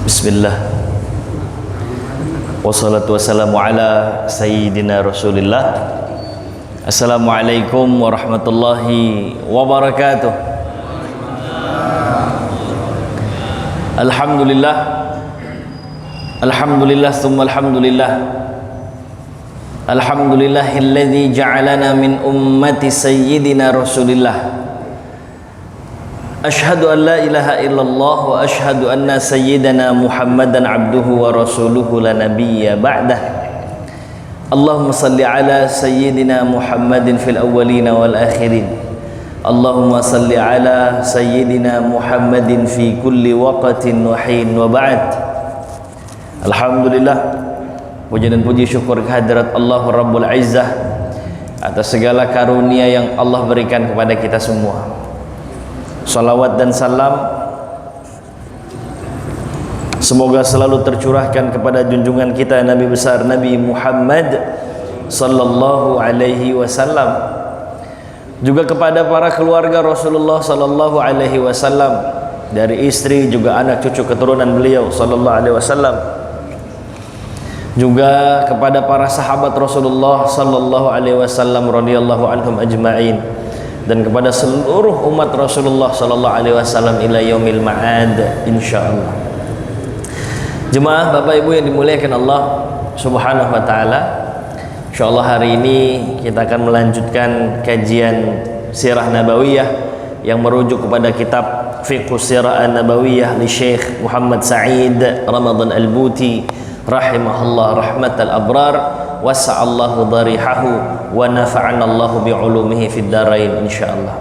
Bismillah. Wassalatu wassalamu ala sayyidina Rasulillah. Assalamualaikum warahmatullahi wabarakatuh. Alhamdulillah. Alhamdulillah thumma alhamdulillah. Alhamdulillahilladzi ja'alana min ummati sayyidina Rasulillah. Ashhadu an la ilaha illallah wa ashhadu anna sayyidana Muhammadan abduhu wa rasuluhu la nabiyya ba'dah. Allahumma salli ala sayyidina Muhammadin fil awwalina wal akhirin. Allahumma salli ala sayyidina Muhammadin fi kulli waqtin wa hin wa ba'd. Alhamdulillah, puji dan puji syukur kehadirat Allah Rabbul Izzah atas segala karunia yang Allah berikan kepada kita semua. Salawat dan salam semoga selalu tercurahkan kepada junjungan kita Nabi besar Nabi Muhammad sallallahu alaihi wasallam, juga kepada para keluarga Rasulullah sallallahu alaihi wasallam, dari istri juga anak cucu keturunan beliau sallallahu alaihi wasallam, juga kepada para sahabat Rasulullah sallallahu alaihi wasallam radhiyallahu anhum ajma'in, dan kepada seluruh umat Rasulullah sallallahu alaihi wasallam ila yaumil ma'ad insyaallah. Jemaah Bapak Ibu yang dimuliakan Allah Subhanahu wa taala, insyaallah hari ini kita akan melanjutkan kajian Sirah Nabawiyah yang merujuk kepada kitab Fiqh Sirah Nabawiyah li Syekh Muhammad Sa'id Ramadan Al-Buti rahimahullah rahmatal abrar, wasa'allahu dharihahu wa nafa'ana Allahu bi'ulumihi fid darain insyaallah.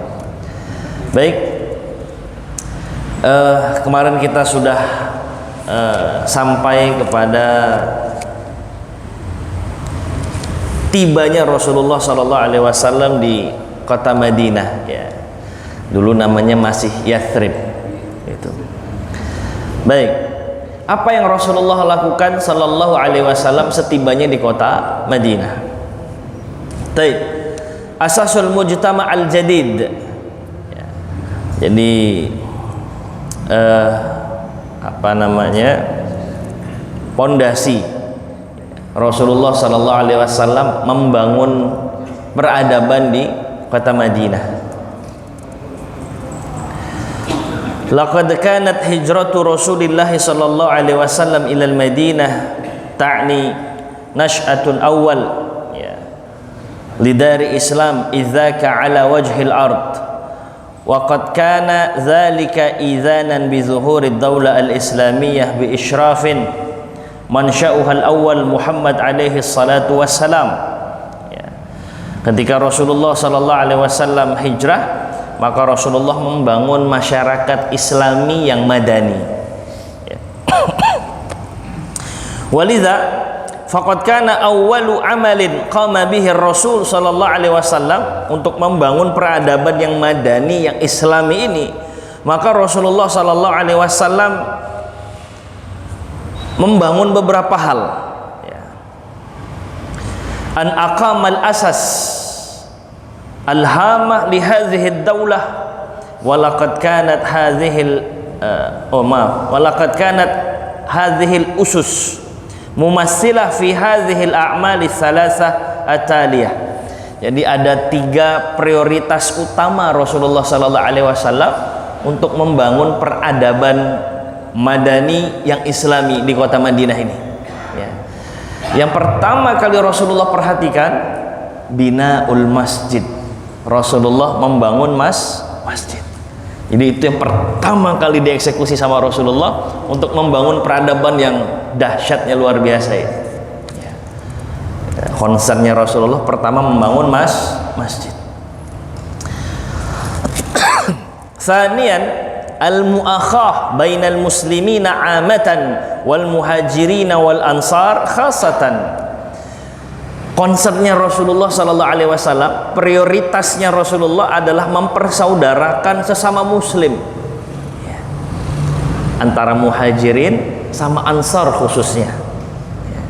Baik, kemarin kita sudah sampai kepada tibanya Rasulullah sallallahu alaihi wasallam di kota Madinah ya. Dulu namanya masih Yathrib itu. Baik, apa yang Rasulullah lakukan sallallahu alaihi wasallam setibanya di kota Madinah? Baik, asasul mujtama al-jadid ya. Jadi apa namanya, pondasi Rasulullah sallallahu alaihi wasallam membangun peradaban di kota Madinah. Laqad kanat hijratu Rasulillah sallallahu alaihi wasallam ila al-Madinah ta'ni nash'atul awwal ya lidari Islam idzaka ala wajhil ard, wa qad kana dzalika idzanan bi zuhurid daulah al-islamiyah bi isyrafin mansya'uha al-awwal Muhammad alaihi salatu wassalam ya. Ketika Rasulullah sallallahu alaihi wasallam hijrah, maka Rasulullah membangun masyarakat Islami yang madani ya. Walidha faqad kana awwalu amalin qama bihi Rasul sallallahu alaihi wasallam, untuk membangun peradaban yang madani yang Islami ini, maka Rasulullah sallallahu alaihi wasallam membangun beberapa hal ya. An aqamal asas alhamah li hadhihi ad-daulah wa laqad kanat hadhihi al-usus mumassilah fi hadhihi al-a'mal ats-tsalatsah at-taliyah. Jadi ada 3 prioritas utama Rasulullah sallallahu alaihi wasallam untuk membangun peradaban madani yang Islami di kota Madinah ini ya. Yang pertama kali Rasulullah perhatikan binaul masjid. Rasulullah membangun masjid. Jadi itu yang pertama kali dieksekusi sama Rasulullah untuk membangun peradaban yang dahsyatnya luar biasa ya. Concernnya Rasulullah pertama membangun masjid. Tsaniyan al-mu'akhah bainal muslimina 'amatan wal muhajirin wal ansar khassatan. Konsepnya Rasulullah sallallahu alaihi wasallam, prioritasnya Rasulullah adalah mempersaudarakan sesama muslim ya. Antara muhajirin sama ansar khususnya ya.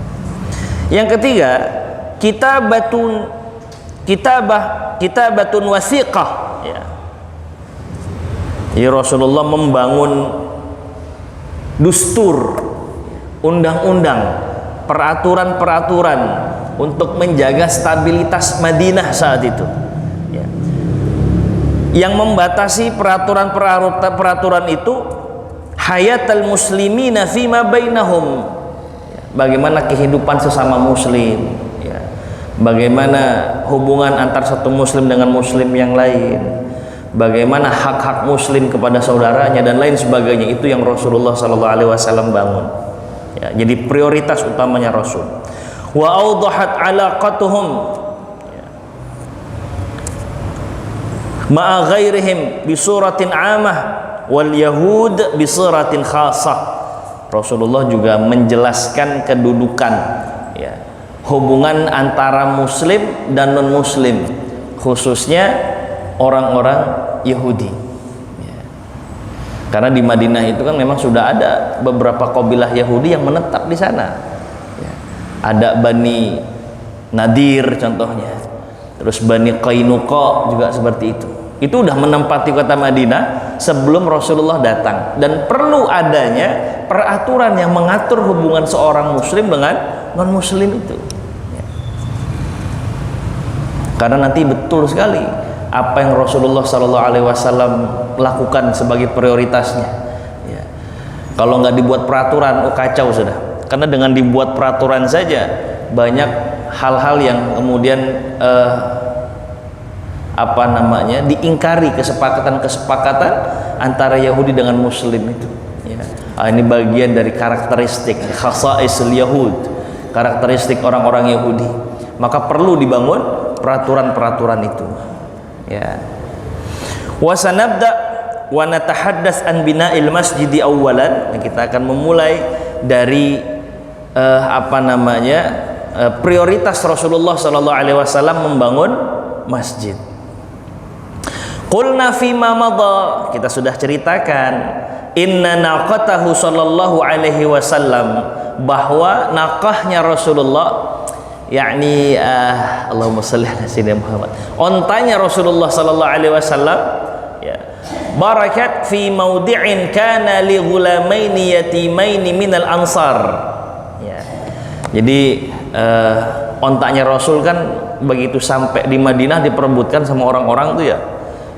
Yang ketiga, kitabatun wasiqah, ya. Jadi Rasulullah membangun dustur, undang-undang, peraturan-peraturan untuk menjaga stabilitas Madinah saat itu, ya. Yang membatasi peraturan-peraturan itu hayatal muslimina fima bainahum, ya. Bagaimana kehidupan sesama muslim, ya. Bagaimana hubungan antar satu muslim dengan muslim yang lain, bagaimana hak-hak muslim kepada saudaranya dan lain sebagainya. Itu yang Rasulullah SAW bangun, ya. Jadi prioritas utamanya Rasul. Wa awdahat alaqatuhum, ya, ma'a ghairihim bi suratin amah wal yahud bi suratin khasah. Rasulullah juga menjelaskan kedudukan, ya, hubungan antara muslim dan non muslim, khususnya orang-orang Yahudi, ya. Karena di Madinah itu kan memang sudah ada beberapa kabilah Yahudi yang menetap di sana. Ada Bani Nadir contohnya, terus Bani Qainuqa juga seperti itu. Itu udah menempati kota Madinah sebelum Rasulullah datang, dan perlu adanya peraturan yang mengatur hubungan seorang muslim dengan non muslim itu, ya. Karena nanti betul sekali apa yang Rasulullah SAW lakukan sebagai prioritasnya, ya. Kalau nggak dibuat peraturan, oh kacau sudah. Karena dengan dibuat peraturan saja banyak hal-hal yang kemudian diingkari kesepakatan antara Yahudi dengan Muslim itu, ya. Ini bagian dari karakteristik khasaisul Yahud, karakteristik orang-orang Yahudi. Maka perlu dibangun peraturan-peraturan itu, ya. Wa sanabda wa natahaddas an bina'il masjidi awwalan. Kita akan memulai dari prioritas Rasulullah SAW membangun masjid. Qulna fima madha, kita sudah ceritakan, inna naqatahu sallallahu alaihi wasallam, bahwa naqahnya Rasulullah, yakni Allahumma shalli ala sayyidina Muhammad, ontanya Rasulullah sallallahu alaihi wasallam, ya, barakat fi maudi'in kana li ghulamaini yatimaini minal ansar. Jadi ontaknya Rasul kan begitu sampai di Madinah diperebutkan sama orang-orang tuh, ya.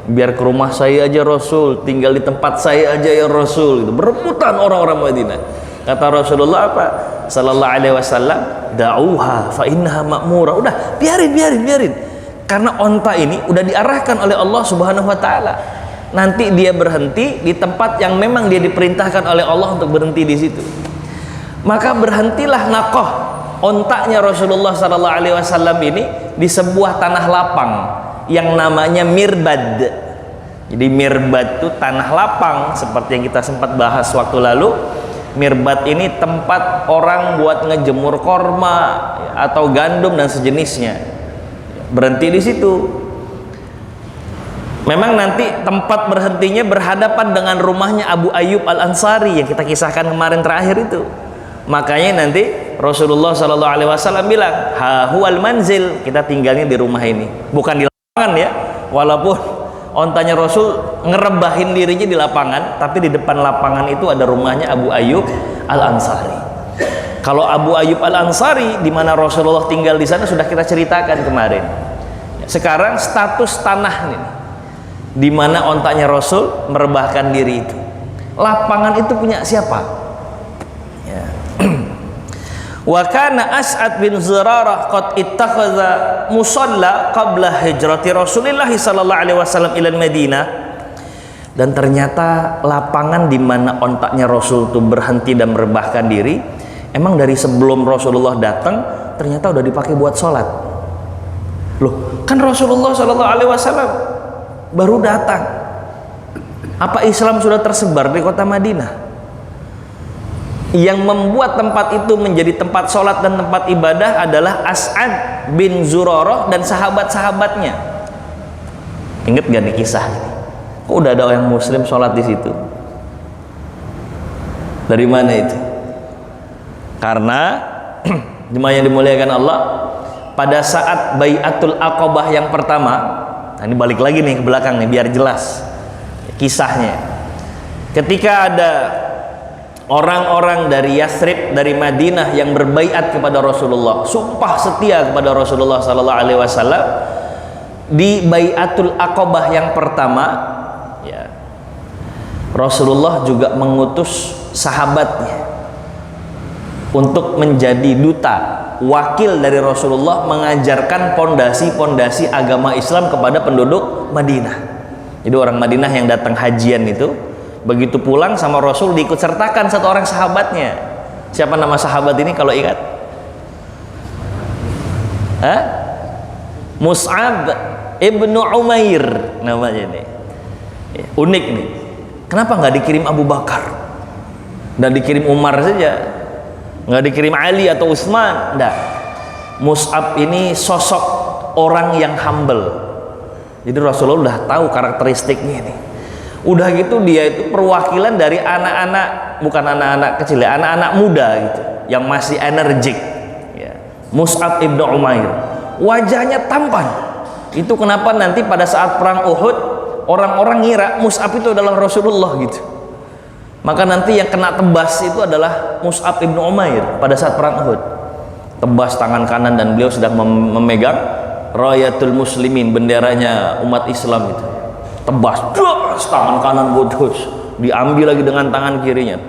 Biar ke rumah saya aja Rasul, tinggal di tempat saya aja ya Rasul, gitu. Berebutan orang-orang Madinah. Kata Rasulullah apa? Sallallahu alaihi wasallam, da'uha fa innaha ma'mura. Udah, biarin. Karena onta ini udah diarahkan oleh Allah Subhanahu wa taala. Nanti dia berhenti di tempat yang memang dia diperintahkan oleh Allah untuk berhenti di situ. Maka berhentilah naqah, ontaknya Rasulullah SAW ini di sebuah tanah lapang yang namanya mirbad. Jadi mirbad itu tanah lapang, seperti yang kita sempat bahas waktu lalu. Mirbad ini tempat orang buat ngejemur korma atau gandum dan sejenisnya. Berhenti di situ. Memang nanti tempat berhentinya berhadapan dengan rumahnya Abu Ayyub Al-Ansari yang kita kisahkan kemarin terakhir itu. Makanya nanti Rasulullah SAW bilang, ha huwal manzil, kita tinggalnya di rumah ini, bukan di lapangan, ya. Walaupun ontanya Rasul ngerebahin dirinya di lapangan, tapi di depan lapangan itu ada rumahnya Abu Ayyub Al-Ansari. Kalau Abu Ayyub Al-Ansari di mana Rasulullah tinggal di sana sudah kita ceritakan kemarin. Sekarang status tanah ini di mana ontanya Rasul merebahkan diri itu, lapangan itu punya siapa? Wa kana As'ad bin Zurarah qad ittakhadha musalla qabla hijrati Rasulillah sallallahu alaihi wasallam ila Madinah. Dan ternyata lapangan di mana ontaknya Rasul itu berhenti dan merebahkan diri, emang dari sebelum Rasulullah datang ternyata udah dipakai buat sholat. Loh, kan Rasulullah sallallahu alaihi wasallam baru datang. Apa Islam sudah tersebar di kota Madinah? Yang membuat tempat itu menjadi tempat sholat dan tempat ibadah adalah As'ad bin Zurarah dan sahabat-sahabatnya. Ingat gak nih kisah ini? Kok udah ada orang Muslim sholat di situ? Dari mana itu? Karena jemaah yang dimuliakan Allah, pada saat Bai'atul Aqabah yang pertama. Nah, ini balik lagi nih ke belakang nih biar jelas kisahnya. Ketika ada orang-orang dari Yathrib, dari Madinah yang berbaiat kepada Rasulullah, sumpah setia kepada Rasulullah sallallahu alaihi wasallam di Bai'atul Aqabah yang pertama, ya. Rasulullah juga mengutus sahabatnya untuk menjadi duta, wakil dari Rasulullah mengajarkan pondasi-pondasi agama Islam kepada penduduk Madinah. Jadi orang Madinah yang datang hajian itu begitu pulang sama Rasul diikut sertakan satu orang sahabatnya. Siapa nama sahabat ini kalau ingat? Hah? Mus'ab ibnu Umair namanya ini. Unik nih. Kenapa nggak dikirim Abu Bakar? Dan dikirim Umar saja? Nggak dikirim Ali atau Utsman? Enggak. Mus'ab ini sosok orang yang humble. Jadi Rasulullah udah tahu karakteristiknya ini. Udah gitu dia itu perwakilan dari anak-anak, bukan anak-anak kecil ya, anak-anak muda gitu, yang masih energik ya. Mus'ab ibnu Umair, wajahnya tampan. Itu kenapa nanti pada saat perang Uhud orang-orang ngira Mus'ab itu adalah Rasulullah gitu. Maka nanti yang kena tebas itu adalah Mus'ab ibnu Umair pada saat perang Uhud. Tebas tangan kanan dan beliau sedang memegang Rayatul Muslimin, benderanya umat Islam itu. Tebas, tangan kanan putus, diambil lagi dengan tangan kirinya,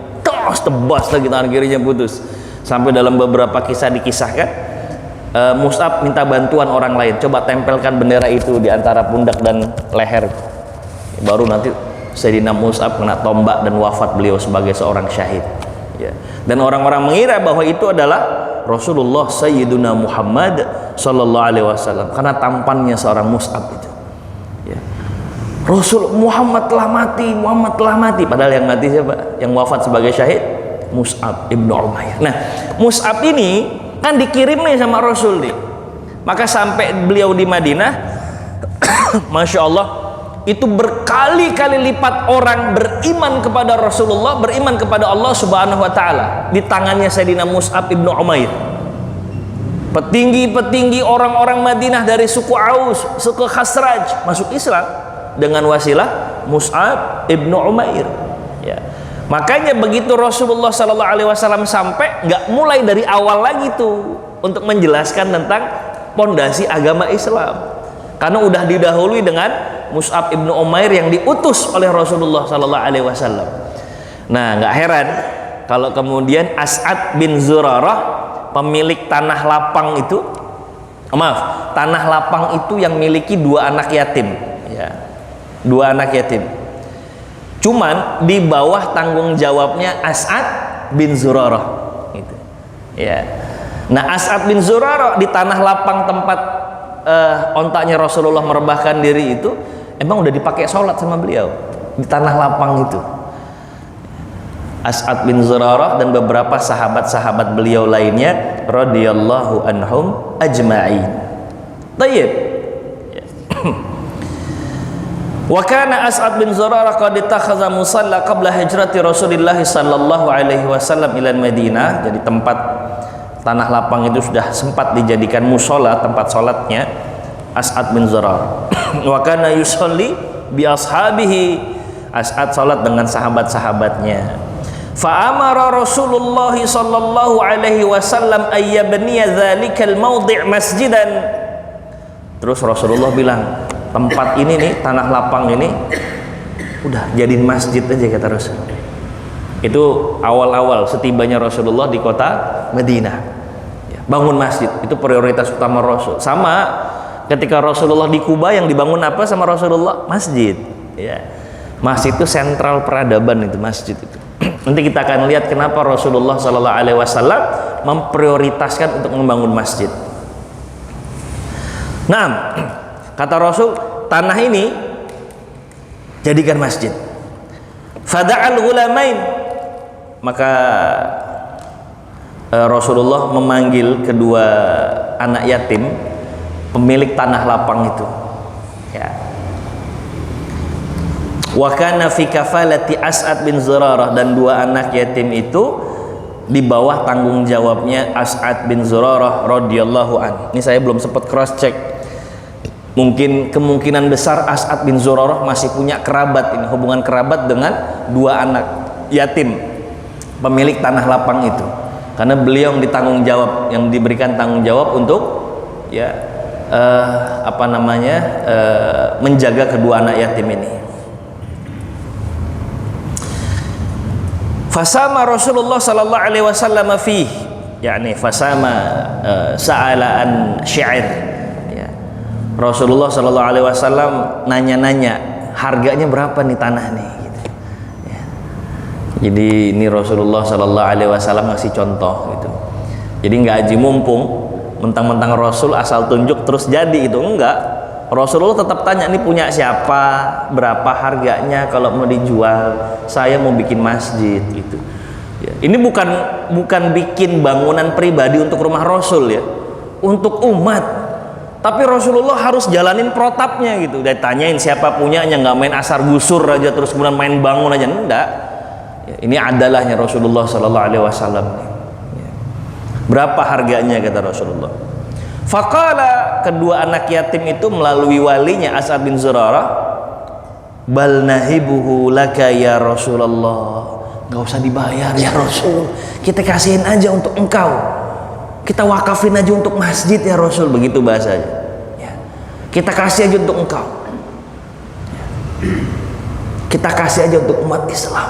tebas lagi tangan kirinya putus. Sampai dalam beberapa kisah dikisahkan, Mus'ab minta bantuan orang lain, coba tempelkan bendera itu di antara pundak dan leher. Baru nanti Sayyidina Mus'ab kena tombak dan wafat beliau sebagai seorang syahid ya. Dan orang-orang mengira bahwa itu adalah Rasulullah Sayyiduna Muhammad sallallahu alaihi wasallam karena tampannya seorang Mus'ab itu ya. Rasul Muhammad telah mati, Muhammad telah mati, padahal yang mati siapa? Yang wafat sebagai syahid Mus'ab ibnu Umair. Nah, Mus'ab ini kan dikirim nih sama Rasul nih. Maka sampai beliau di Madinah Masya Allah, itu berkali-kali lipat orang beriman kepada Rasulullah, beriman kepada Allah Subhanahu wa taala di tangannya Sayyidina Mus'ab ibnu Umair. Petinggi-petinggi orang-orang Madinah dari suku Aus, suku Khazraj masuk Islam dengan wasilah Mus'ab ibnu Umair ya. Makanya begitu Rasulullah sallallahu alaihi wasallam sampai, nggak mulai dari awal lagi tuh untuk menjelaskan tentang pondasi agama Islam, karena udah didahului dengan Mus'ab ibnu Umair yang diutus oleh Rasulullah sallallahu alaihi wasallam. Nah, nggak heran kalau kemudian As'ad bin Zurarah, pemilik tanah lapang itu, tanah lapang itu yang miliki dua anak yatim ya. Dua anak yatim, cuman di bawah tanggung jawabnya As'ad bin Zurarah gitu ya. Nah, As'ad bin Zurarah di tanah lapang tempat ontaknya Rasulullah merebahkan diri itu emang udah dipakai sholat sama beliau di tanah lapang itu. As'ad bin Zurarah dan beberapa sahabat-sahabat beliau lainnya radhiyallahu anhum ajma'in. Tayyib. Wa kana As'ad bin Zurarah qad ittakhadha musalla qabla hijrati Rasulillah sallallahu alaihi wasallam ila Madinah. Jadi tempat tanah lapang itu sudah sempat dijadikan musola, tempat salatnya As'ad bin Zurarah. Wa kana yusalli bi ashabihi. As'ad salat dengan sahabat-sahabatnya. Fa amara Rasulullah sallallahu alaihi wasallam ayyabniya dzalikal mawdi' masjidan. Terus Rasulullah bilang, tempat ini nih, tanah lapang ini udah jadiin masjid aja kata Rasul. Itu awal-awal setibanya Rasulullah di kota Madinah ya, bangun masjid itu prioritas utama Rasul. Sama ketika Rasulullah di Kuba, yang dibangun apa sama Rasulullah? Masjid ya. Masjid itu sentral peradaban, itu masjid itu. Nanti kita akan lihat kenapa Rasulullah Sallallahu Alaihi Wasallam memprioritaskan untuk membangun masjid. Nah, kata Rasul, tanah ini jadikan masjid. Fada'al ghulamain, maka Rasulullah memanggil kedua anak yatim pemilik tanah lapang itu ya. Wa kana fi kafalati As'ad bin Zurarah, dan dua anak yatim itu di bawah tanggung jawabnya As'ad bin Zurarah radhiyallahu an. Ini saya belum sempat cross check. Mungkin kemungkinan besar As'ad bin Zurarah masih punya kerabat, ini hubungan kerabat dengan dua anak yatim pemilik tanah lapang itu. Karena beliau yang ditanggung jawab, yang diberikan tanggung jawab untuk ya menjaga kedua anak yatim ini. Fasama Rasulullah sallallahu alaihi wasallam fi, yakni fasama sa'alaan syair. Ya. Rasulullah sallallahu alaihi wasallam nanya-nanya harganya berapa nih tanah nih gitu. Ya. Jadi ini Rasulullah sallallahu alaihi wasallam ngasih contoh gitu. Jadi nggak haji mumpung mentang-mentang Rasul asal tunjuk terus jadi itu enggak. Rasulullah tetap tanya, ini punya siapa, berapa harganya kalau mau dijual, saya mau bikin masjid gitu ya. Ini bukan bikin bangunan pribadi untuk rumah Rasul ya, untuk umat. Tapi Rasulullah harus jalanin protapnya gitu. Dia tanyain siapa punyanya, nggak main asar gusur aja terus kemudian main bangun aja, enggak ya. Ini adalahnya Rasulullah sallallahu alaihi wasallam ya. Berapa harganya kata Rasulullah. Faqala, kedua anak yatim itu melalui walinya As'ad bin Zurarah, bal nahibuhu laka ya Rasulullah, nggak usah dibayar ya Rasul, kita kasihin aja untuk engkau, kita wakafin aja untuk masjid ya Rasul, begitu bahasanya ya. Kita kasih aja untuk engkau ya. Kita kasih aja untuk umat Islam,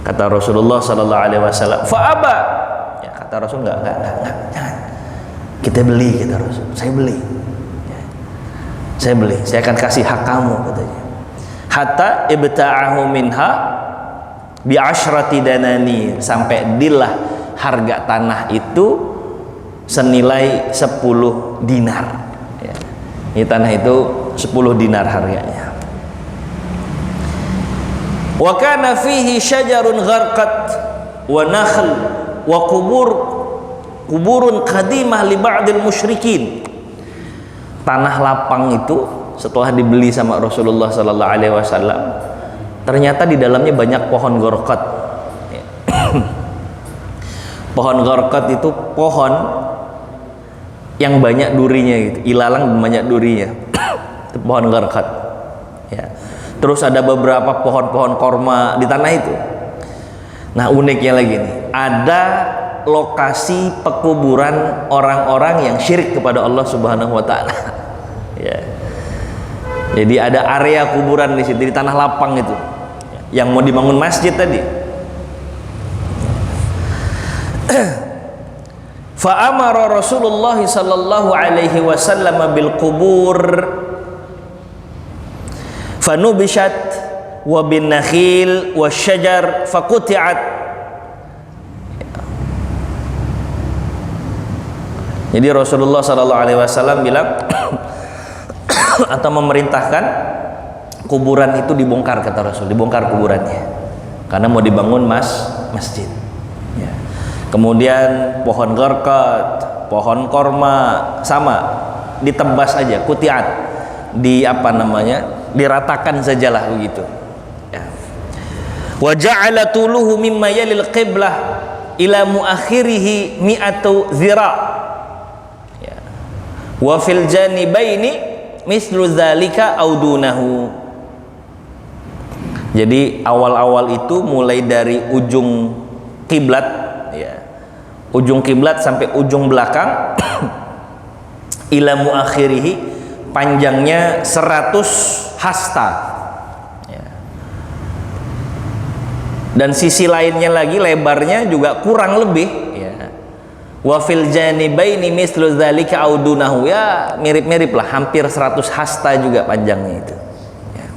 kata Rasulullah sallallahu alaihi wasallam. Fa'aba ya, kata Rasul enggak, jangan, kita beli, kata Rasul, saya beli ya. Saya akan kasih hak kamu, katanya. Hatta ibta'ahu minha bi asyrati dananir, sampai dilah harga tanah itu senilai 10 dinar ya. Ini tanah itu 10 dinar harganya. Wa kana fihi syajarun gharqat wa nakhl wa kuburun qadimah li ba'dil musyrikin. Tanah lapang itu setelah dibeli sama Rasulullah sallallahu alaihi wasallam, ternyata di dalamnya banyak pohon gharqat. Pohon gharqat itu pohon yang banyak durinya gitu, ilalang banyak durinya. Itu pohon gharqat ya. Terus ada beberapa pohon-pohon korma di tanah itu. Nah, uniknya lagi nih, ada lokasi pekuburan orang-orang yang syirik kepada Allah Subhanahu wa taala. Ya. Jadi ada area kuburan di situ, di tanah lapang itu. Yang mau dibangun masjid tadi. Fa amara Rasulullah sallallahu alaihi wasallam bil qubur fanubishat wa bin nakhil wasyajar faquti'at. Jadi Rasulullah sallallahu alaihi wasallam bilang atau memerintahkan kuburan itu dibongkar, kata Rasul, dibongkar kuburannya karena mau dibangun masjid ya. Kemudian pohon gharqat, pohon korma sama ditebas aja, kutiat, diratakan sajalah begitu ya. Wa ja'ala tuluhu mimma yalil qiblah ila muakhirihi mi'atu zira' ya. Wa fil janibaini mislu dzalika audunahu. Jadi awal-awal itu mulai dari ujung kiblat ya, ujung kiblat sampai ujung belakang ila muakhirihi, panjangnya 100 hasta ya. Dan sisi lainnya lagi lebarnya juga kurang lebih ya. Wa fil janibaini mislu dzalika audunahu, ya mirip-mirip lah, hampir 100 hasta juga panjangnya itu ya.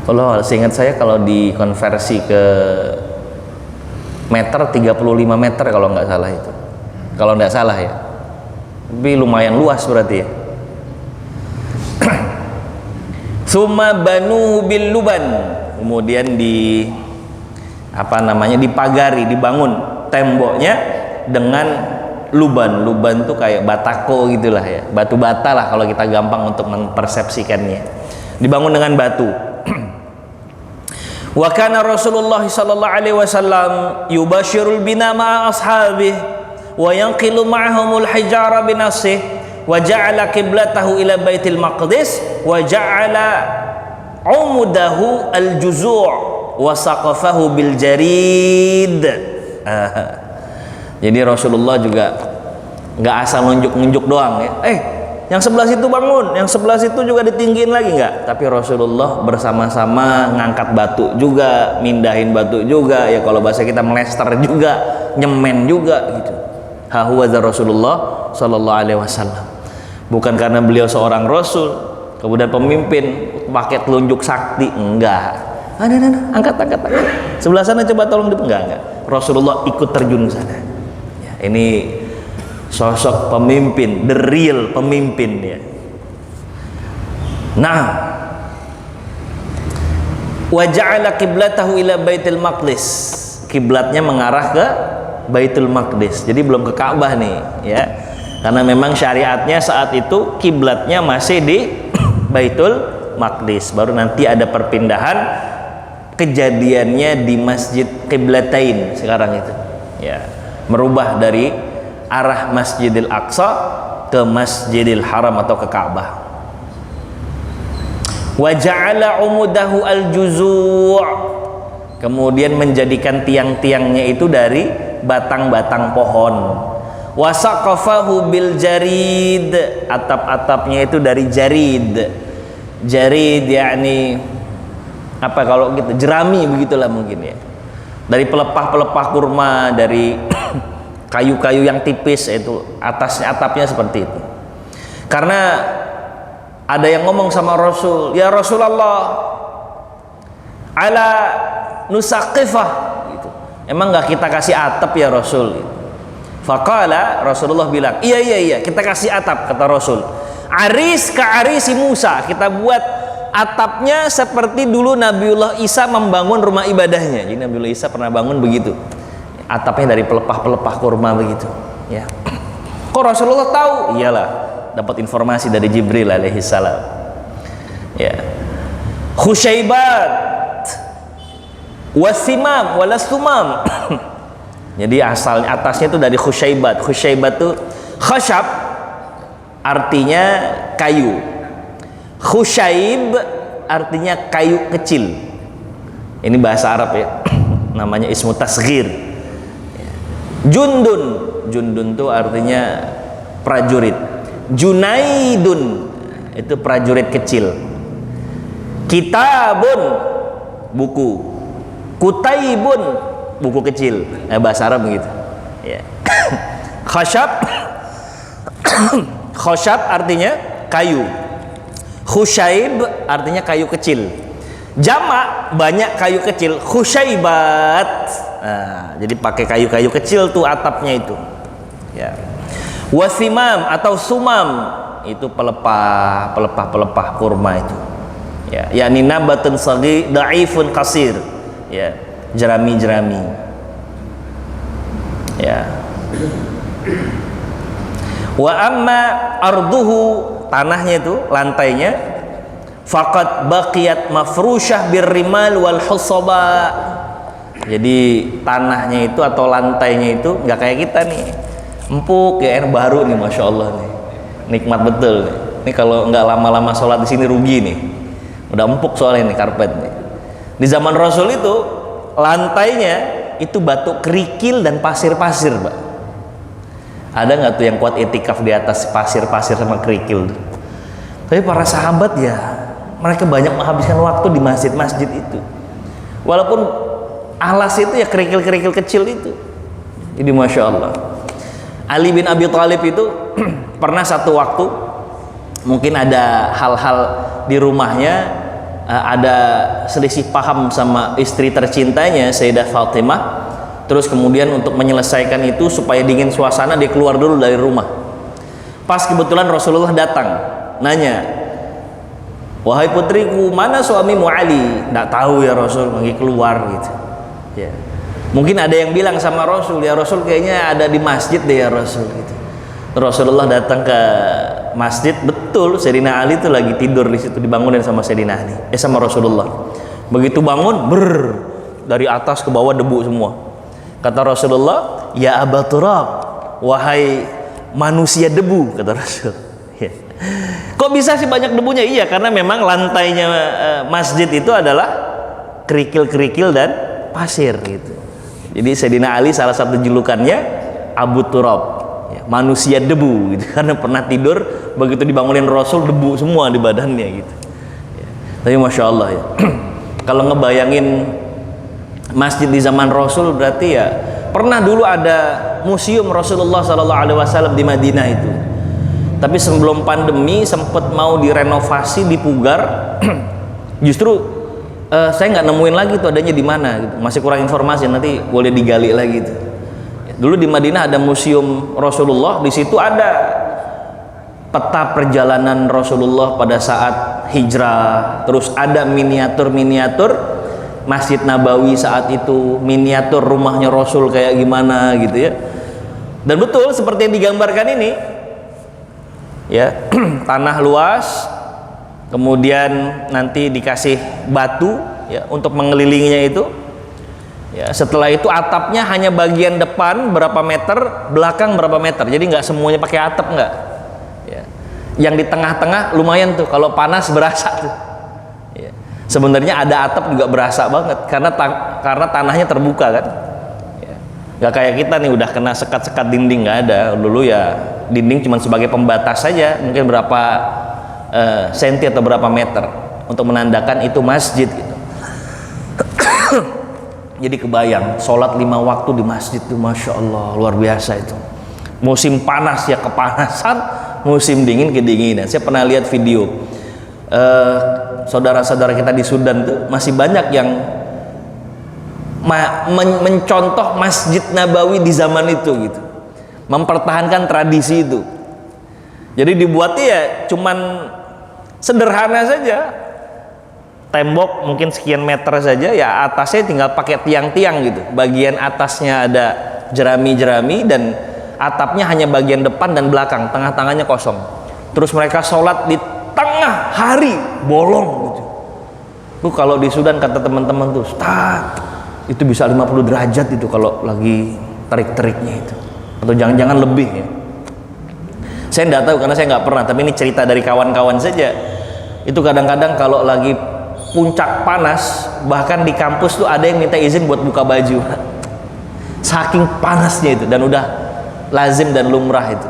Kalau seingat saya kalau dikonversi ke meter 35 meter kalau nggak salah itu, kalau nggak salah ya, tapi lumayan luas berarti ya. Summa banuhu bil luban, kemudian dipagari, dibangun temboknya dengan luban. Luban tuh kayak batako gitulah ya, batu bata lah kalau kita gampang untuk mempersepsikannya. Dibangun dengan batu. Wa kana Rasulullah sallallahu alaihi wasallam yubashirul bina ma'a ashabihi wa yanqilu ma'ahumul hijara binasih wa ja'ala qiblatahu ila Baitul Maqdis wa ja'ala umudahu al-juzu' wa saqafahu bil jarid. Jadi Rasulullah juga nggak asal nunjuk-nunjuk doang ya. Yang sebelah situ bangun, yang sebelah situ juga ditinggiin lagi nggak? Tapi Rasulullah bersama-sama ngangkat batu juga, mindahin batu juga. Ya kalau bahasa kita melester juga, nyemen juga gitu. Hahuwaza Rasulullah Sallallahu Alaihi Wasallam. Bukan karena beliau seorang Rasul, kemudian pemimpin pakai telunjuk sakti, enggak. Angkat. Sebelah sana coba tolong enggak. Rasulullah ikut terjun ke sana. Ya, ini sosok pemimpin, the real pemimpin dia. Nah, wa ja'ala qiblatahu ila Baitul Maqdis. Kiblatnya mengarah ke Baitul Maqdis. Jadi belum ke Ka'bah nih, ya. Karena memang syariatnya saat itu kiblatnya masih di Baitul Maqdis. Baru nanti ada perpindahan, kejadiannya di Masjid Qiblatain sekarang itu. Ya, merubah dari arah Masjidil Aqsa ke Masjidil Haram atau ke Ka'bah. Wa ja'ala umudahu al-juzu', kemudian menjadikan tiang-tiangnya itu dari batang-batang pohon. Wa saqafahu bil jarid, atap-atapnya itu dari jarid. Jarid yakni apa kalau gitu, jerami begitulah mungkin ya. Dari pelepah-pelepah kurma, dari kayu-kayu yang tipis, itu atasnya, atapnya seperti itu. Karena ada yang ngomong sama Rasul, ya Rasulullah, ala nusaqifah gitu. Emang nggak kita kasih atap ya Rasul? Faqala, Rasulullah bilang, iya kita kasih atap, kata Rasul. Aris ka arisi Musa, kita buat atapnya seperti dulu Nabiullah Isa membangun rumah ibadahnya. Jadi Nabiullah Isa pernah bangun begitu, atapnya dari pelepah-pelepah kurma begitu ya. Kok Rasulullah tahu? Iyalah, dapat informasi dari Jibril alaihi salam ya. Khusyaibat wasimam walastumam. Jadi asalnya atasnya itu dari khusyaibat. Khusyaibat itu khasyab, artinya kayu. Khusyaib artinya kayu kecil. Ini bahasa Arab ya, namanya ismu tasghir. Jundun itu artinya prajurit. Junaidun itu prajurit kecil. Kitabun buku. Kutaibun buku kecil. Bahasa Arab begitu ya. Khasyab khasyab artinya kayu. Khusyaib artinya kayu kecil. Jamak banyak kayu kecil, khusyaibat. Nah, jadi pakai kayu-kayu kecil tuh atapnya itu. Ya. Wasimam atau sumam itu pelepah kurma itu. Ya, yakni nabatun sagi dhaifun qasir. Ya, jerami-jerami. Ya. Wa amma arduhu, tanahnya itu, lantainya, faqad baqiyat mafrusyah birrimal wal husaba. Jadi tanahnya itu atau lantainya itu nggak kayak kita nih, empuk ya, baru nih, masya Allah nih, nikmat betul nih. Ini kalau nggak lama-lama sholat di sini rugi nih, udah empuk soalnya nih karpet nih. Di zaman Rasul itu lantainya itu batu kerikil dan pasir-pasir, Pak. Ada nggak tuh yang kuat itikaf di atas pasir-pasir sama kerikil? Tapi para sahabat ya, mereka banyak menghabiskan waktu di masjid-masjid itu. Walaupun alas itu ya kerikil-kerikil kecil itu. Jadi masya Allah. Ali bin Abi Thalib itu pernah satu waktu, mungkin ada hal-hal di rumahnya, ada selisih paham sama istri tercintanya Sayyidah Fatimah. Terus kemudian untuk menyelesaikan itu supaya dingin suasana, dia keluar dulu dari rumah. Pas kebetulan Rasulullah datang, nanya, wahai putriku, mana suamimu Ali? Nggak tahu ya Rasul, lagi keluar gitu ya. Mungkin ada yang bilang sama Rasul, ya Rasul kayaknya ada di masjid deh ya Rasul gitu. Rasulullah datang ke masjid, betul Sayyidina Ali itu lagi tidur di situ, dibangunin sama Sayyidina Ali, sama Rasulullah. Begitu bangun, dari atas ke bawah debu semua. Kata Rasulullah, ya Aba Turab, wahai manusia debu, kata Rasul. Ya. Kok bisa sih banyak debunya? Iya, karena memang lantainya masjid itu adalah kerikil-kerikil dan pasir gitu. Jadi Sayyidina Ali salah satu julukannya Abu Turab, ya, manusia debu gitu, karena pernah tidur begitu dibangunin Rasul debu semua di badannya gitu. Ya. Tapi masya Allah ya. Kalau ngebayangin masjid di zaman Rasul berarti ya pernah dulu ada museum Rasulullah SAW di Madinah itu. Tapi sebelum pandemi sempat mau direnovasi, dipugar. Justru saya nggak nemuin lagi tuh adanya di mana. Gitu. Masih kurang informasi, nanti boleh digali lagi. Gitu. Dulu di Madinah ada museum Rasulullah. Di situ ada peta perjalanan Rasulullah pada saat hijrah, terus ada miniatur-miniatur Masjid Nabawi saat itu, miniatur rumahnya Rasul kayak gimana gitu ya. Dan betul seperti yang digambarkan ini ya, tanah luas, kemudian nanti dikasih batu ya untuk mengelilinginya itu ya. Setelah itu atapnya hanya bagian depan berapa meter, belakang berapa meter, jadi nggak semuanya pakai atap, nggak ya. Yang di tengah-tengah lumayan tuh, kalau panas berasa tuh ya. Sebenarnya ada atap juga berasa banget karena tanahnya terbuka kan ya. Nggak kayak kita nih udah kena sekat-sekat dinding, nggak ada. Dulu ya dinding cuma sebagai pembatas saja, mungkin berapa senti atau berapa meter untuk menandakan itu masjid gitu. Jadi kebayang sholat 5 waktu di masjid itu, masya Allah luar biasa itu. Musim panas ya kepanasan, musim dingin kedinginan. Saya pernah lihat video saudara-saudara kita di Sudan tuh masih banyak yang mencontoh Masjid Nabawi di zaman itu gitu, mempertahankan tradisi itu. Jadi dibuatnya ya cuman sederhana saja, tembok mungkin sekian meter saja ya, atasnya tinggal pakai tiang-tiang gitu, bagian atasnya ada jerami-jerami dan atapnya hanya bagian depan dan belakang, tengah-tengahnya kosong. Terus mereka sholat di tengah hari bolong gitu. Tuh kalau di Sudan kata teman-teman tuh, Ustaz, itu bisa 50 derajat itu kalau lagi terik-teriknya itu, atau jangan-jangan lebih ya. Saya nggak tahu karena saya nggak pernah, tapi ini cerita dari kawan-kawan saja. Itu kadang-kadang kalau lagi puncak panas, bahkan di kampus tuh ada yang minta izin buat buka baju, saking panasnya itu, dan udah lazim dan lumrah itu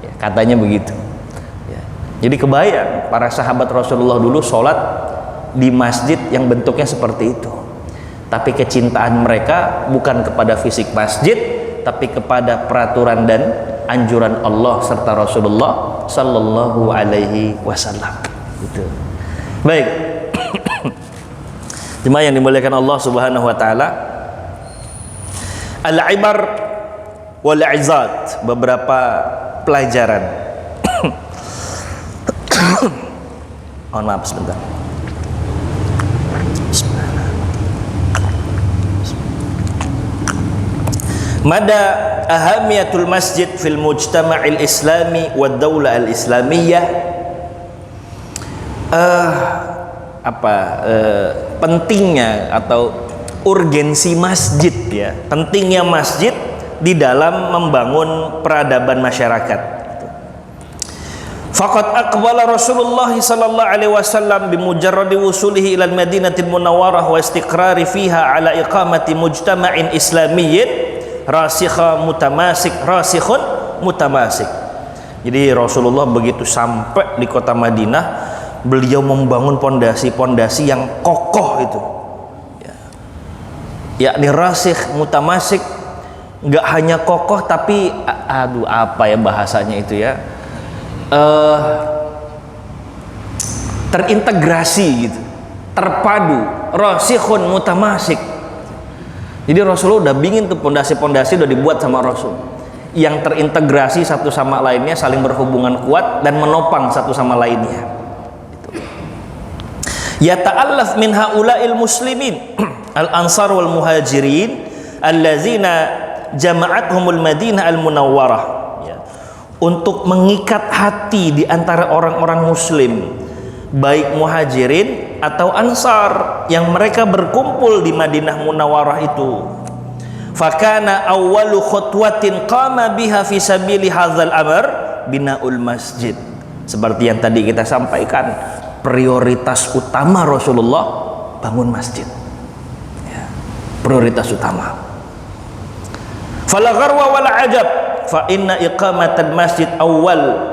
ya, katanya begitu ya. Jadi kebayang para sahabat Rasulullah dulu sholat di masjid yang bentuknya seperti itu, tapi kecintaan mereka bukan kepada fisik masjid, tapi kepada peraturan dan anjuran Allah serta Rasulullah Sallallahu Alaihi Wasallam gitu. Baik. Jemaah yang dimuliakan Allah Subhanahu Wa Taala, al-ibar wal izat, beberapa pelajaran. Mohon maaf sebentar. Mada ahamiyatul masjid fil mujtama'il islami wad daulah al islamiyah. Pentingnya atau urgensi masjid ya, pentingnya masjid di dalam membangun peradaban masyarakat. Faqad aqbala Rasulullah sallallahu alaihi wasallam bimujarradi wusulihi ila al-Madinatil Munawwarah wa istiqrari fiha ala iqamati mujtama'in islamiyyin rasikhun mutamasik. Jadi Rasulullah begitu sampai di kota Madinah, beliau membangun pondasi-pondasi yang kokoh itu ya, yakni rasikh mutamasik. Nggak hanya kokoh tapi apa ya bahasanya itu ya, terintegrasi gitu, terpadu, rasikhun mutamasik. Jadi Rasulullah udah bikin tuh pondasi-pondasi udah dibuat sama Rasul yang terintegrasi satu sama lainnya, saling berhubungan kuat dan menopang satu sama lainnya. Ya ta'allaf min haula'il muslimin al-ansar wal muhajirin allazina jama'athumul Madinah al-Munawwarah ya. Untuk mengikat hati di antara orang-orang muslim baik muhajirin atau ansar yang mereka berkumpul di Madinah Munawwarah itu. Fakana awwalu khutwatin qama biha fi sabili hadzal amr binaul masjid. Seperti yang tadi kita sampaikan, prioritas utama Rasulullah bangun masjid. Ya, prioritas utama. Fala gharwa wala ajab fa inna iqamatal masjid awwal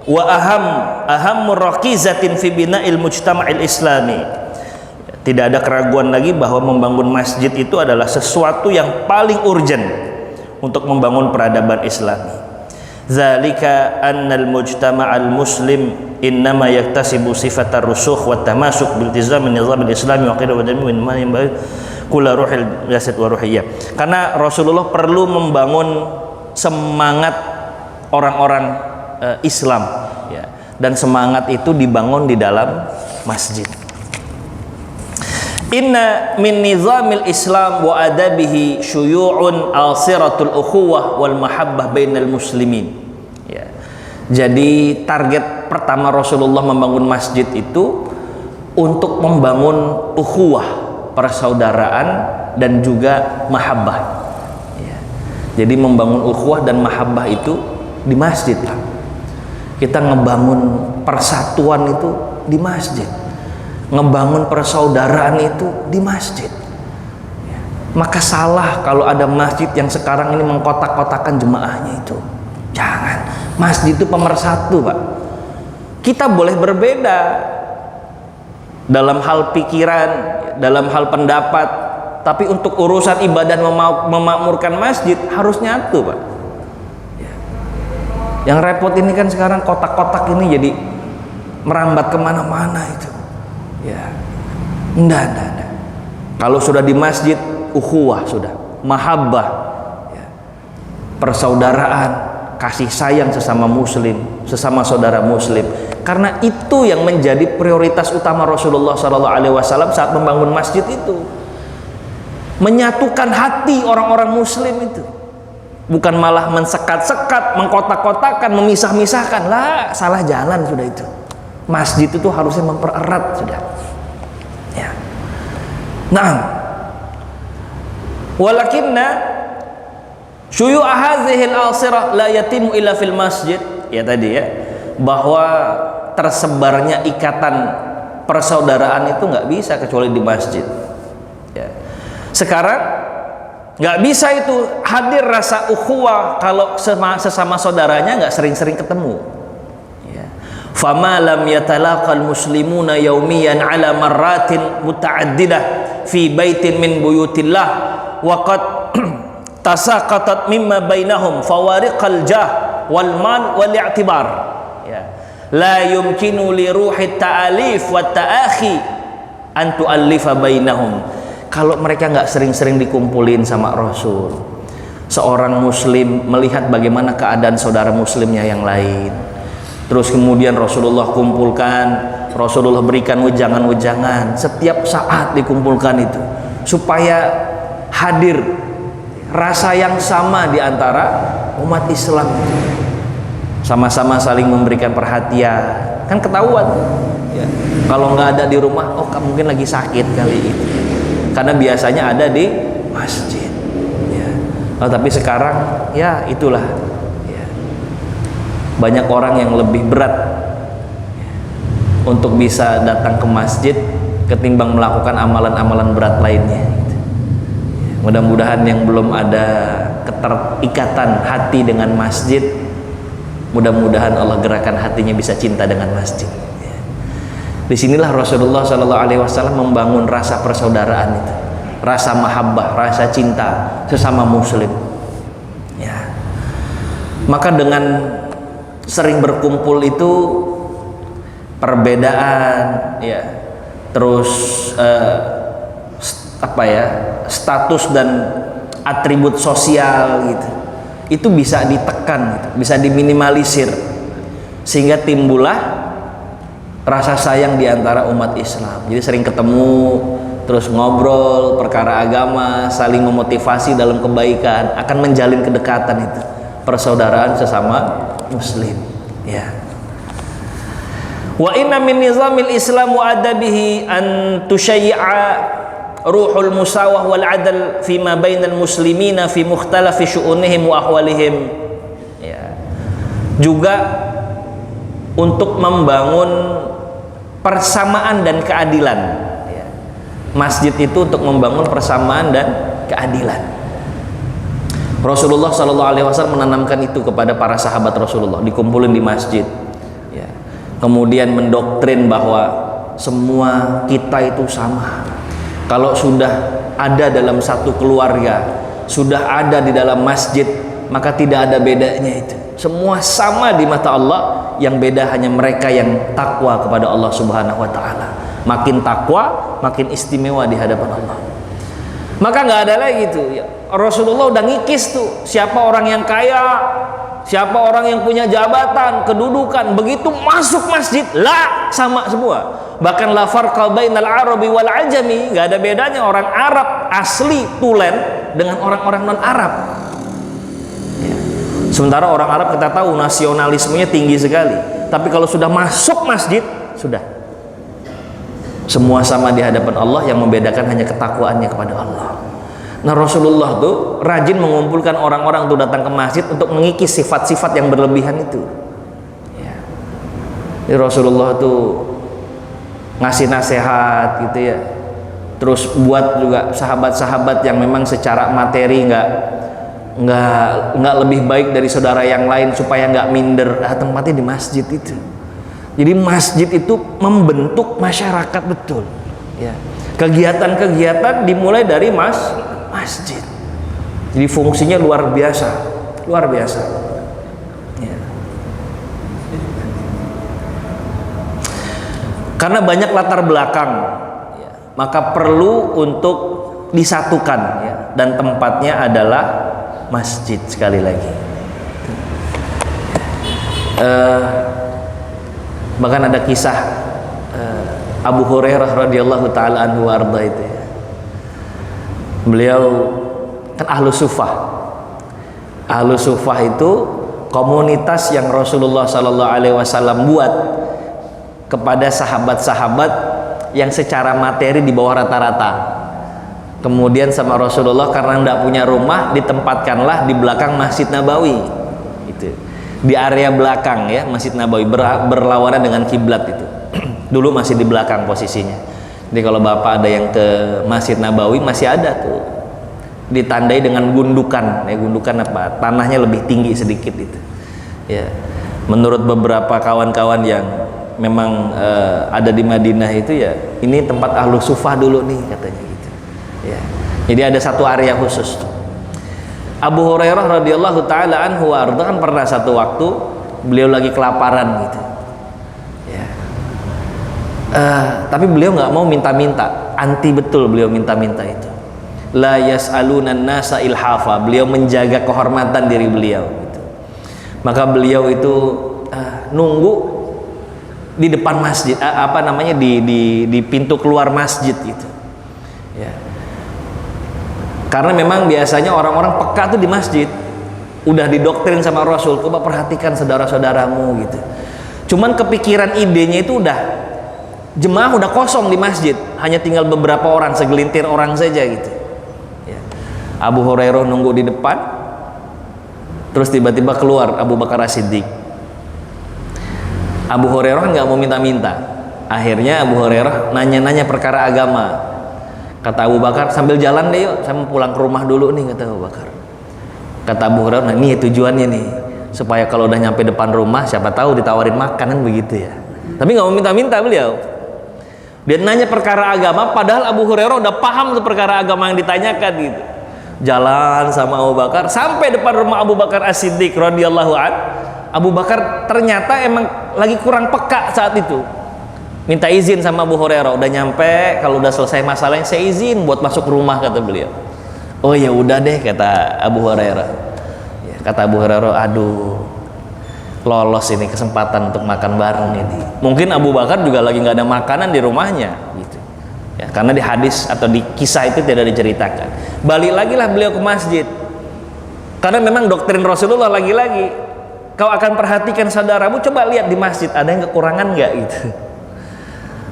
wa ahammu raqizatin fi bina'il mujtama'il islami. Tidak ada keraguan lagi bahwa membangun masjid itu adalah sesuatu yang paling urgent untuk membangun peradaban Islami. Zalika annal mujtama'al muslim innama yaktasibu sifatar rusukh wa tamasuk bil tizam nizam al-islami wa qidah wa jami' min ma'in kula ruhil jasad wa ruhiyah. Karena Rasulullah perlu membangun semangat orang-orang Islam, ya, dan semangat itu dibangun di dalam masjid. Inna min nizamil Islam wa adabihi syuyu'un al-siratul ukhuwah wal mahabbah bainal muslimin. Ya. Jadi target pertama Rasulullah membangun masjid itu untuk membangun ukhuwah, persaudaraan dan juga mahabbah. Ya. Jadi membangun ukhuwah dan mahabbah itu di masjid lah. Kita ngebangun persatuan itu di masjid, ngebangun persaudaraan itu di masjid. Maka salah kalau ada masjid yang sekarang ini mengkotak-kotakan jemaahnya itu. Jangan. Masjid itu pemersatu, Pak. Kita boleh berbeda dalam hal pikiran, dalam hal pendapat, tapi untuk urusan ibadah memakmurkan masjid harus nyatu, Pak. Yang repot ini kan sekarang kotak-kotak ini jadi merambat kemana-mana itu. Ya, enggak. Kalau sudah di masjid, ukhuwah sudah, mahabbah, ya, persaudaraan, kasih sayang sesama muslim, sesama saudara muslim. Karena itu yang menjadi prioritas utama Rasulullah SAW saat membangun masjid itu, menyatukan hati orang-orang muslim itu. Bukan malah mensekat-sekat, mengkotak-kotakan, memisah-misahkan. Lah, salah jalan sudah itu. Masjid itu harusnya mempererat sudah. Ya. Nah, walakinna syuyu'a hadhil al-sirah la yatimu illa fil masjid. Ya tadi ya, bahwa tersebarnya ikatan persaudaraan itu nggak bisa kecuali di masjid. Ya. Sekarang nggak bisa itu hadir rasa ukhuwah kalau sesama saudaranya nggak sering-sering ketemu. Ya. Fama lam yatalaqal muslimuna yaumiyan ala marratin muta'addidah fi baitin min buyutillah wa qad tasaqatat mimma bainahum fawariqal jah wal mal wal i'tibar. Ya. La yumkinu li ruhi ta'alif wa ta'akhi an tu'allifa bainahum. Kalau mereka nggak sering-sering dikumpulin sama Rasul, seorang muslim melihat bagaimana keadaan saudara muslimnya yang lain, terus kemudian Rasulullah kumpulkan, Rasulullah berikan wejangan-wejangan setiap saat dikumpulkan itu, supaya hadir rasa yang sama di antara umat Islam, sama-sama saling memberikan perhatian. Kan ketahuan ya, kalau nggak ada di rumah, oh mungkin lagi sakit kali ini, karena biasanya ada di masjid ya. Oh, tapi sekarang ya itulah ya, banyak orang yang lebih berat ya, untuk bisa datang ke masjid ketimbang melakukan amalan-amalan berat lainnya gitu. Ya, mudah-mudahan yang belum ada keterikatan hati dengan masjid, mudah-mudahan Allah gerakan hatinya bisa cinta dengan masjid. Disinilah Rasulullah SAW membangun rasa persaudaraan itu, rasa mahabbah, rasa cinta sesama muslim. Ya. Maka dengan sering berkumpul itu, perbedaan, ya, terus status dan atribut sosial gitu, itu bisa ditekan, gitu, bisa diminimalisir, sehingga timbullah rasa sayang di antara umat Islam. Jadi sering ketemu, terus ngobrol perkara agama, saling memotivasi dalam kebaikan, akan menjalin kedekatan itu, persaudaraan sesama muslim. Ya. Wa inna min nizamil Islam wa adabihi an tusyayyi'a ruhul musawah wal adl fi ma bainal muslimina fi mukhtalafi syu'unihim wa ahwalihim. Ya. Juga untuk membangun persamaan dan keadilan. Ya. Masjid itu untuk membangun persamaan dan keadilan. Rasulullah SAW menanamkan itu kepada para sahabat Rasulullah, dikumpulin di masjid. Ya. Kemudian mendoktrin bahwa semua kita itu sama. Kalau sudah ada dalam satu keluarga, sudah ada di dalam masjid, maka tidak ada bedanya itu. Semua sama di mata Allah, yang beda hanya mereka yang takwa kepada Allah Subhanahu wa taala. Makin takwa, makin istimewa di hadapan Allah. Maka nggak ada lagi tuh. Ya, Rasulullah udah ngikis tuh siapa orang yang kaya, siapa orang yang punya jabatan, kedudukan, begitu masuk masjid lah sama semua. Bahkan la farqa bainal arabi wal ajami, nggak ada bedanya orang Arab asli tulen dengan orang-orang non Arab. Ya. Sementara orang Arab kita tahu nasionalismenya tinggi sekali, tapi kalau sudah masuk masjid sudah semua sama di hadapan Allah, yang membedakan hanya ketakwaannya kepada Allah. Nah, Rasulullah tuh rajin mengumpulkan orang-orang tuh datang ke masjid untuk mengikis sifat-sifat yang berlebihan itu. Ya. Jadi Rasulullah tuh ngasih nasihat gitu ya. Terus buat juga sahabat-sahabat yang memang secara materi nggak lebih baik dari saudara yang lain supaya nggak minder. Tempatnya di masjid itu. Jadi masjid itu membentuk masyarakat betul. Ya. Kegiatan-kegiatan dimulai dari masjid. Jadi fungsinya luar biasa, luar biasa. Ya. Karena banyak latar belakang, ya, maka perlu untuk disatukan, ya, dan tempatnya adalah masjid sekali lagi. Bahkan ada kisah Abu Hurairah radhiyallahu taala anhu warda itu. Ya. Beliau kan ahlu sufah. Ahlu sufah itu komunitas yang Rasulullah SAW buat kepada sahabat-sahabat yang secara materi di bawah rata-rata. Kemudian sama Rasulullah karena tidak punya rumah, ditempatkanlah di belakang Masjid Nabawi. Itu di area belakang, ya, Masjid Nabawi berlawanan dengan kiblat itu. Dulu masih di belakang posisinya. Jadi kalau bapak ada yang ke Masjid Nabawi masih ada tuh, ditandai dengan gundukan, ya, gundukan apa? Tanahnya lebih tinggi sedikit itu. Ya, menurut beberapa kawan-kawan yang memang ada di Madinah itu, ya, ini tempat ahlu sufah dulu nih katanya gitu. Ya, jadi ada satu area khusus. Abu Hurairah radhiyallahu taala anhu warda kan pernah satu waktu beliau lagi kelaparan gitu. Tapi beliau nggak mau minta-minta, anti betul beliau minta-minta itu. La yas'alunan nasa ilhafa, beliau menjaga kehormatan diri beliau gitu. Maka beliau itu nunggu di depan masjid, di pintu keluar masjid gitu. Ya. Karena memang biasanya orang-orang peka tuh di masjid, udah didoktrin sama Rasul, coba perhatikan saudara-saudaramu gitu. Cuman kepikiran idenya itu jemaah udah kosong di masjid, hanya tinggal beberapa orang, segelintir orang saja gitu. Ya. Abu Hurairah nunggu di depan, terus tiba-tiba keluar Abu Bakar As-Siddiq. Abu Hurairah nggak mau minta-minta, akhirnya Abu Hurairah nanya-nanya perkara agama. Kata Abu Bakar, sambil jalan deh yuk, saya mau pulang ke rumah dulu nih, kata Abu Bakar. Kata Abu Hurairah, nah ini tujuannya nih, supaya kalau udah nyampe depan rumah siapa tahu ditawarin makanan begitu ya. Tapi nggak mau minta-minta beliau. Dia nanya perkara agama, padahal Abu Hurairah udah paham tuh perkara agama yang ditanyakan gitu. Jalan sama Abu Bakar sampai depan rumah Abu Bakar As-Siddiq radhiyallahu an. Abu Bakar ternyata emang lagi kurang peka saat itu. Minta izin sama Abu Hurairah, udah nyampe, kalau udah selesai masalahnya saya izin buat masuk rumah, kata beliau. Oh ya udah deh, kata Abu Hurairah. Ya, kata Abu Hurairah, aduh, lolos ini kesempatan untuk makan bareng ini. Mungkin Abu Bakar juga lagi nggak ada makanan di rumahnya gitu ya, karena di hadis atau di kisah itu tidak diceritakan. Balik lagi lah beliau ke masjid, karena memang doktrin Rasulullah lagi-lagi Kau akan perhatikan saudaramu, coba lihat di masjid ada yang kekurangan nggak gitu.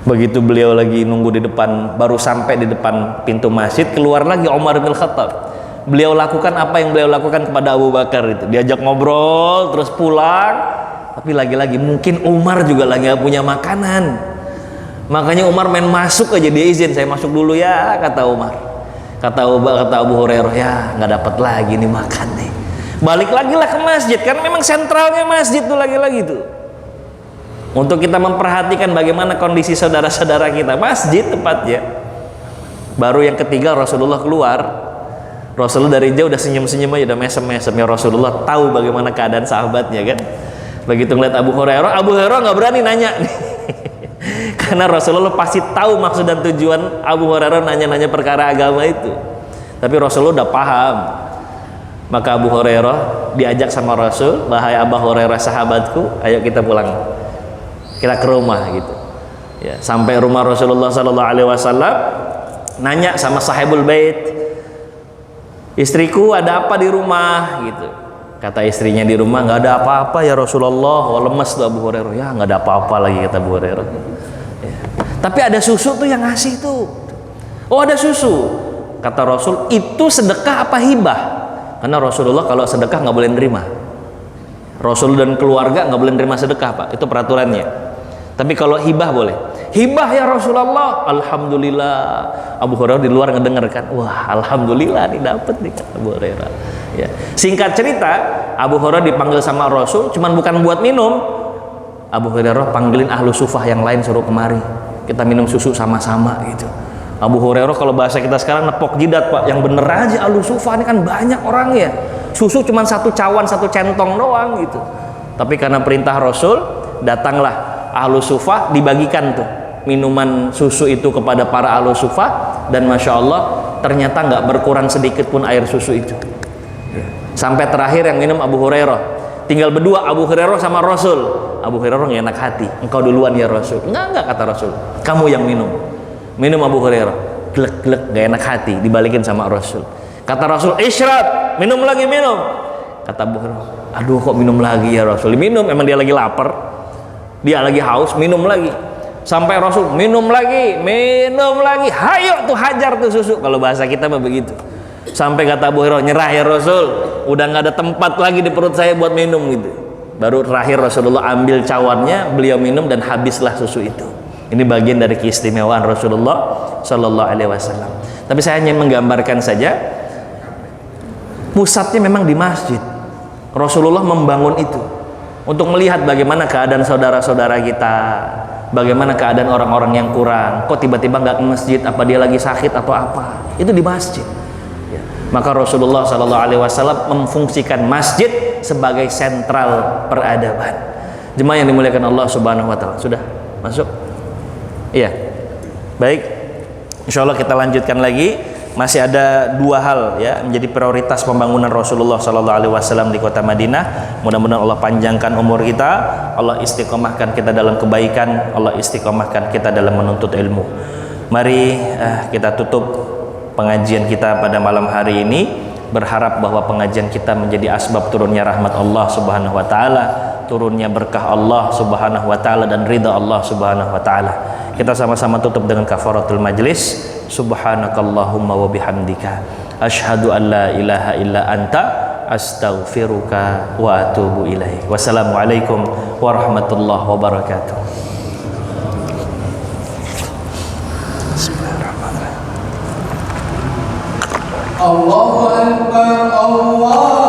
Begitu beliau lagi nunggu di depan, baru sampai di depan pintu masjid, keluar lagi Umar bin Khattab. Beliau lakukan apa yang beliau lakukan kepada Abu Bakar itu, diajak ngobrol terus pulang. Tapi lagi-lagi mungkin Umar juga lagi gak punya makanan, makanya Umar main masuk aja, dia izin, saya masuk dulu ya, kata Umar. Kata Abu Hurairah, ya nggak dapat lagi nih makan nih, balik lagi lah ke masjid, karena memang sentralnya masjid tuh lagi-lagi tuh. Untuk kita memperhatikan bagaimana kondisi saudara-saudara kita, masjid tepatnya. Baru yang ketiga Rasulullah keluar, Rasulullah dari jauh udah senyum-senyum aja, udah mesem-mesem, ya Rasulullah tahu bagaimana keadaan sahabatnya kan. Begitu ngeliat Abu Hurairah nggak berani nanya nih. Karena Rasulullah pasti tahu maksud dan tujuan Abu Hurairah nanya-nanya perkara agama itu. Tapi Rasulullah udah paham. Maka Abu Hurairah diajak sama Rasul, "Wahai Abu Hurairah sahabatku, ayo kita pulang, kita ke rumah," gitu. Ya, sampai rumah Rasulullah sallallahu alaihi wasallam, nanya sama sahibul bait, "Istriku ada apa di rumah?" gitu. Kata istrinya, "Di rumah nggak ada apa-apa ya Rasulullah." Wah, lemes tuh Abu Hurairah, ya nggak ada apa-apa lagi, kata Abu Hurairah. Ya. Tapi ada susu tuh yang ngasih tuh. Oh, ada susu. Kata Rasul, "Itu sedekah apa hibah?" Karena Rasulullah kalau sedekah nggak boleh nerima. Rasul dan keluarga nggak boleh nerima sedekah, Pak, itu peraturannya. Tapi kalau hibah boleh. "Hibah ya Rasulullah." Alhamdulillah. Abu Hurairah di luar ngedenger kan, wah alhamdulillah nih dapet nih, kata Abu Hurairah. Ya. Singkat cerita, Abu Hurairah dipanggil sama Rasul, cuman bukan buat minum. Abu Hurairah panggilin ahlu sufah yang lain, suruh kemari, kita minum susu sama-sama gitu. Abu Hurairah kalau bahasa kita sekarang nepok jidat, Pak, yang bener aja ahlu sufah ini kan banyak orang ya, susu cuman satu cawan, satu centong doang gitu. Tapi karena perintah Rasul, datanglah ahlu sufah, dibagikan tuh minuman susu itu kepada para ahlu sufah, dan Masya Allah ternyata nggak berkurang sedikit pun air susu itu. Sampai terakhir yang minum Abu Hurairah, tinggal berdua Abu Hurairah sama Rasul. Abu Hurairah nggak enak hati, "Engkau duluan ya Rasul." Enggak, kata Rasul, "Kamu yang minum." Minum Abu Hurairah, glek-glek, nggak enak hati, dibalikin sama Rasul. Kata Rasul, "Isyrab, minum lagi, minum." Kata Abu Hurairah, "Aduh, kok minum lagi ya Rasul?" Minum, emang dia lagi lapar, dia lagi haus, minum lagi. Sampai Rasul, minum lagi, hayo tuh hajar tuh susu, kalau bahasa kita mah begitu. Sampai kata Abu Hurairah, "Nyerah ya Rasul, udah nggak ada tempat lagi di perut saya buat minum," gitu. Baru terakhir Rasulullah ambil cawannya, beliau minum dan habislah susu itu. Ini bagian dari keistimewaan Rasulullah Shallallahu Alaihi Wasallam. Tapi saya hanya menggambarkan saja, pusatnya memang di masjid. Rasulullah membangun itu untuk melihat bagaimana keadaan saudara-saudara kita, bagaimana keadaan orang-orang yang kurang. Kok tiba-tiba nggak ke masjid? Apa dia lagi sakit atau apa? Itu di masjid. Maka Rasulullah Shallallahu Alaihi Wasallam memfungsikan masjid sebagai sentral peradaban. Jemaah yang dimuliakan Allah Subhanahu Wa Taala, sudah masuk? Iya, baik. Insya Allah kita lanjutkan lagi. Masih ada dua hal ya menjadi prioritas pembangunan Rasulullah Shallallahu Alaihi Wasallam di kota Madinah. Mudah-mudahan Allah panjangkan umur kita, Allah istiqomahkan kita dalam kebaikan, Allah istiqomahkan kita dalam menuntut ilmu. Mari kita tutup pengajian kita pada malam hari ini, berharap bahwa pengajian kita menjadi asbab turunnya rahmat Allah Subhanahu wa taala, turunnya berkah Allah Subhanahu wa taala dan ridha Allah Subhanahu wa taala. Kita sama-sama tutup dengan kafaratul majlis. Subhanakallahumma wa bihamdika asyhadu an la ilaha illa anta astaghfiruka wa atubu ilaik. Wassalamualaikum warahmatullahi wabarakatuh. Allahu Akbar, Allah